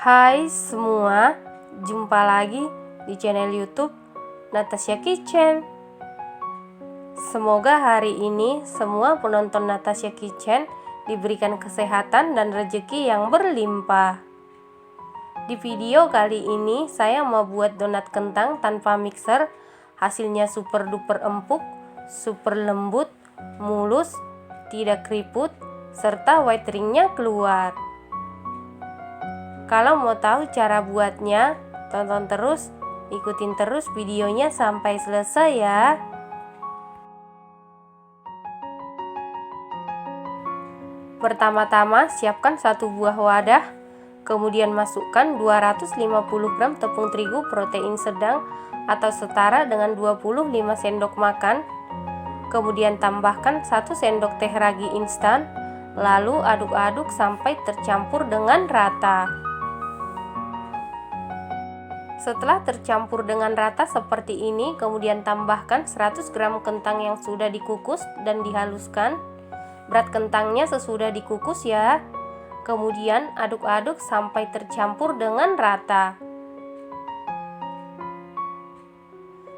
Hai semua, jumpa lagi di channel YouTube Natasha Kitchen. Semoga hari ini semua penonton Natasha Kitchen diberikan kesehatan dan rezeki yang berlimpah. Di video kali ini saya mau buat donat kentang tanpa mixer. Hasilnya super duper empuk, super lembut, mulus, tidak keriput, serta white ringnya keluar. Kalau mau tahu cara buatnya, tonton terus, ikutin terus videonya sampai selesai ya. Pertama-tama siapkan satu buah wadah, kemudian masukkan 250 gram tepung terigu protein sedang atau setara dengan 25 sendok makan. Kemudian tambahkan 1 sendok teh ragi instan, lalu aduk-aduk sampai tercampur dengan rata. Setelah tercampur dengan rata seperti ini, kemudian tambahkan 100 gram kentang yang sudah dikukus dan dihaluskan. Berat kentangnya sesudah dikukus ya. Kemudian aduk-aduk sampai tercampur dengan rata.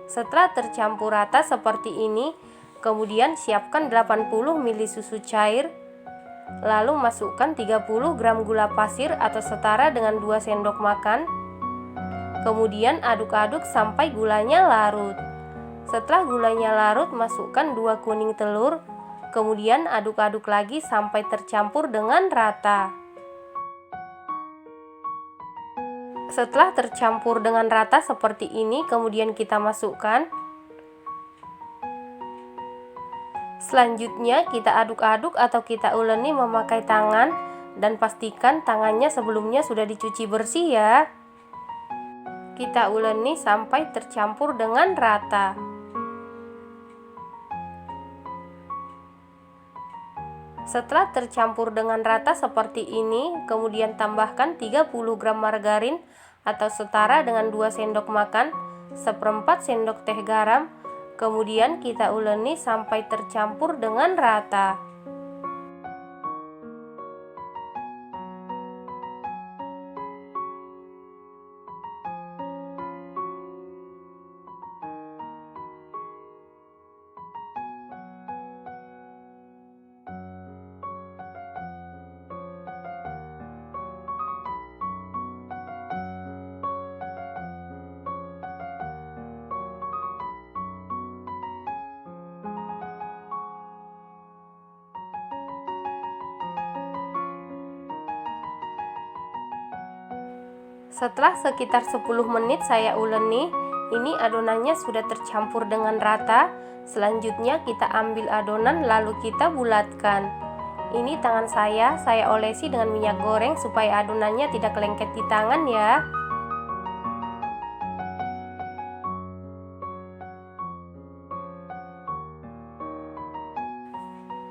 Setelah tercampur rata seperti ini, kemudian siapkan 80 ml susu cair. Lalu masukkan 30 gram gula pasir atau setara dengan 2 sendok makan. Kemudian aduk-aduk sampai gulanya larut. Setelah gulanya larut, masukkan 2 kuning telur. Kemudian aduk-aduk lagi sampai tercampur dengan rata. Setelah tercampur dengan rata seperti ini, kemudian kita masukkan. Selanjutnya kita aduk-aduk atau kita uleni memakai tangan, dan pastikan tangannya sebelumnya sudah dicuci bersih ya. Kita uleni sampai tercampur dengan rata. Setelah tercampur dengan rata seperti ini, kemudian tambahkan 30 gram margarin atau setara dengan 2 sendok makan, seperempat sendok teh garam. Kemudian kita uleni sampai tercampur dengan rata. Setelah sekitar 10 menit saya uleni, ini adonannya sudah tercampur dengan rata. Selanjutnya kita ambil adonan lalu kita bulatkan. Ini tangan saya olesi dengan minyak goreng supaya adonannya tidak lengket di tangan ya.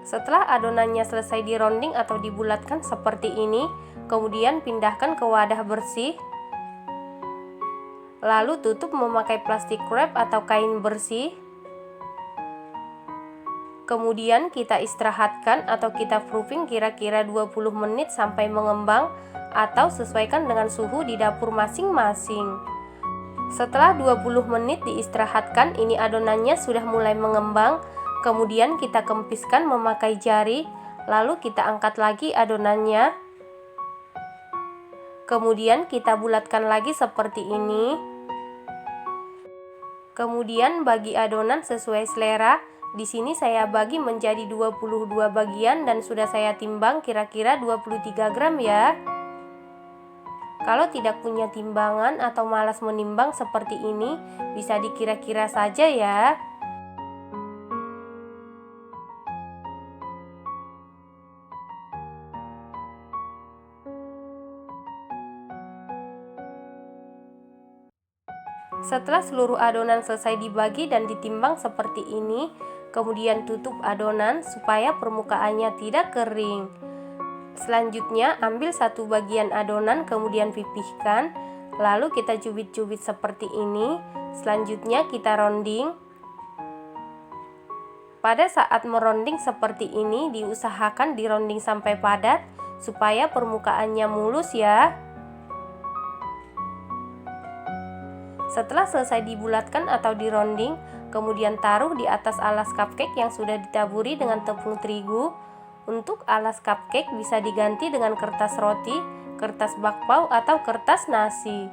Setelah adonannya selesai dironding atau dibulatkan seperti ini, kemudian pindahkan ke wadah bersih. Lalu tutup memakai plastik wrap atau kain bersih. Kemudian kita istirahatkan atau kita proofing kira-kira 20 menit sampai mengembang, atau sesuaikan dengan suhu di dapur masing-masing. Setelah 20 menit diistirahatkan, ini adonannya sudah mulai mengembang. Kemudian kita kempiskan memakai jari, lalu kita angkat lagi adonannya. Kemudian kita bulatkan lagi seperti ini. Kemudian bagi adonan sesuai selera. Di sini saya bagi menjadi 22 bagian dan sudah saya timbang kira-kira 23 gram ya. Kalau tidak punya timbangan atau malas menimbang seperti ini, bisa dikira-kira saja ya. Setelah seluruh adonan selesai dibagi dan ditimbang seperti ini, kemudian tutup adonan supaya permukaannya tidak kering. Selanjutnya ambil satu bagian adonan kemudian pipihkan, lalu kita cubit-cubit seperti ini. Selanjutnya kita ronding. Pada saat meronding seperti ini, diusahakan dironding sampai padat supaya permukaannya mulus ya. Setelah selesai dibulatkan atau dironding, kemudian taruh di atas alas cupcake yang sudah ditaburi dengan tepung terigu. Untuk alas cupcake bisa diganti dengan kertas roti, kertas bakpao, atau kertas nasi.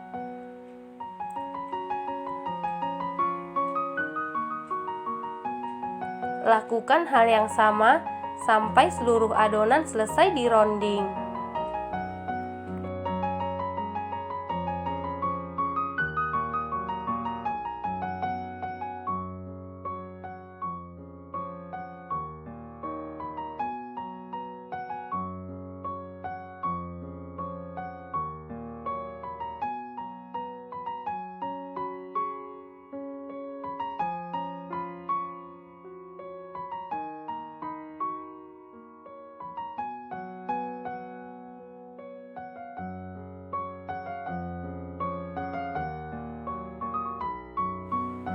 Lakukan hal yang sama sampai seluruh adonan selesai dironding.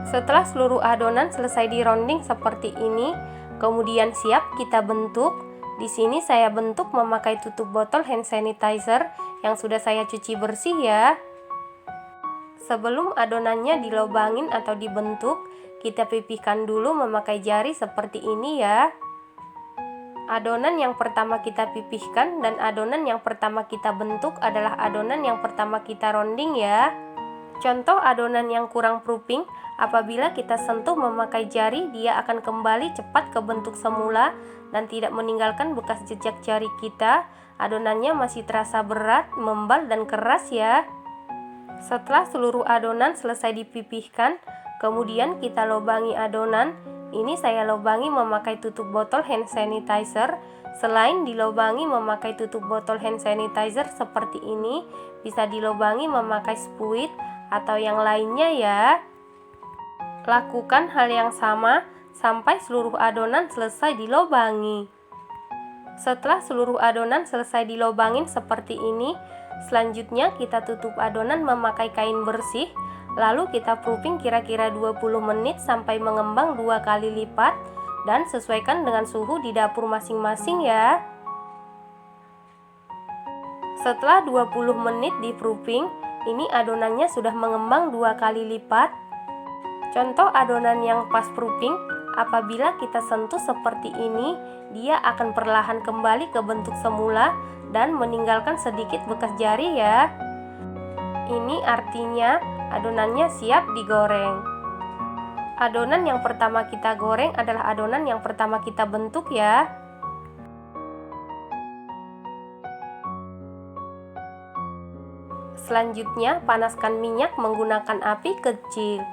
Setelah seluruh adonan selesai dironding seperti ini, kemudian siap kita bentuk. Di sini saya bentuk memakai tutup botol hand sanitizer yang sudah saya cuci bersih ya. Sebelum adonannya dilobangin atau dibentuk, kita pipihkan dulu memakai jari seperti ini ya. Adonan yang pertama kita pipihkan dan adonan yang pertama kita bentuk adalah adonan yang pertama kita ronding ya. Contoh adonan yang kurang proofing, apabila kita sentuh memakai jari, dia akan kembali cepat ke bentuk semula dan tidak meninggalkan bekas jejak jari kita. Adonannya masih terasa berat, membal, dan keras ya. Setelah seluruh adonan selesai dipipihkan, kemudian kita lobangi adonan. Ini saya lobangi memakai tutup botol hand sanitizer. Selain dilobangi memakai tutup botol hand sanitizer seperti ini, bisa dilobangi memakai spuit atau yang lainnya ya. Lakukan hal yang sama sampai seluruh adonan selesai dilobangi. Setelah seluruh adonan selesai dilobangin seperti ini, selanjutnya kita tutup adonan memakai kain bersih. Lalu kita proofing kira-kira 20 menit sampai mengembang 2 kali lipat dan sesuaikan dengan suhu di dapur masing-masing ya. Setelah 20 menit di proofing, ini adonannya sudah mengembang 2 kali lipat. Contoh adonan yang pas proofing, apabila kita sentuh seperti ini, dia akan perlahan kembali ke bentuk semula dan meninggalkan sedikit bekas jari ya. Ini artinya adonannya siap digoreng. Adonan yang pertama kita goreng adalah adonan yang pertama kita bentuk ya. Selanjutnya, panaskan minyak menggunakan api kecil.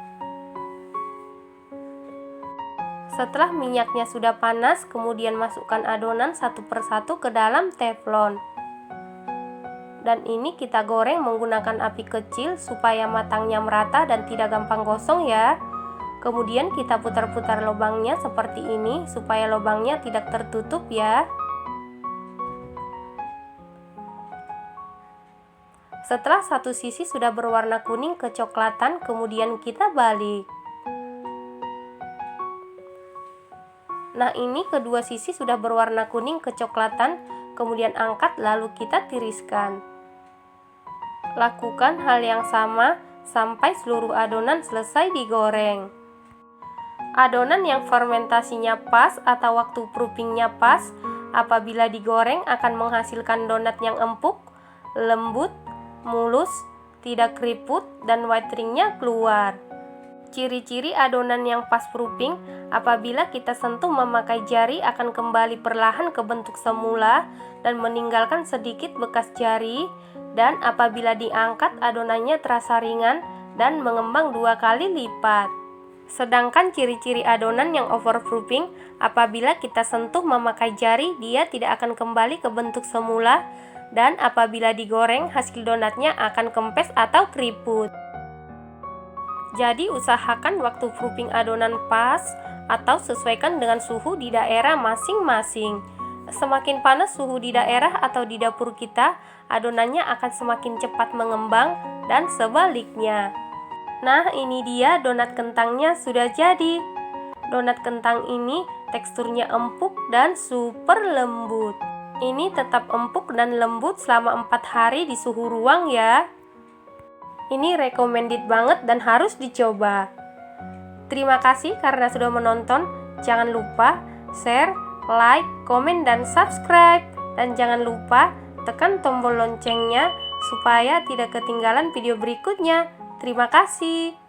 Setelah minyaknya sudah panas, kemudian masukkan adonan satu persatu ke dalam teflon. Dan ini kita goreng menggunakan api kecil supaya matangnya merata dan tidak gampang gosong ya. Kemudian kita putar-putar lubangnya seperti ini supaya lubangnya tidak tertutup ya. Setelah satu sisi sudah berwarna kuning kecoklatan, kemudian kita balik. Nah, ini kedua sisi sudah berwarna kuning kecoklatan, kemudian angkat lalu kita tiriskan. Lakukan hal yang sama sampai seluruh adonan selesai digoreng. Adonan yang fermentasinya pas atau waktu proofingnya pas, apabila digoreng akan menghasilkan donat yang empuk, lembut, mulus, tidak keriput, dan white ringnya keluar. Ciri-ciri adonan yang pas proofing, apabila kita sentuh memakai jari akan kembali perlahan ke bentuk semula dan meninggalkan sedikit bekas jari, dan apabila diangkat adonannya terasa ringan dan mengembang 2 kali lipat. Sedangkan ciri-ciri adonan yang overproofing, apabila kita sentuh memakai jari dia tidak akan kembali ke bentuk semula, dan apabila digoreng hasil donatnya akan kempes atau keriput. Jadi usahakan waktu proofing adonan pas atau sesuaikan dengan suhu di daerah masing-masing. Semakin panas suhu di daerah atau di dapur kita, adonannya akan semakin cepat mengembang dan sebaliknya. Nah, ini dia donat kentangnya sudah jadi. Donat kentang ini teksturnya empuk dan super lembut. Ini tetap empuk dan lembut selama 4 hari di suhu ruang ya. Ini recommended banget dan harus dicoba. Terima kasih karena sudah menonton. Jangan lupa share, like, komen, dan subscribe. Dan jangan lupa tekan tombol loncengnya supaya tidak ketinggalan video berikutnya. Terima kasih.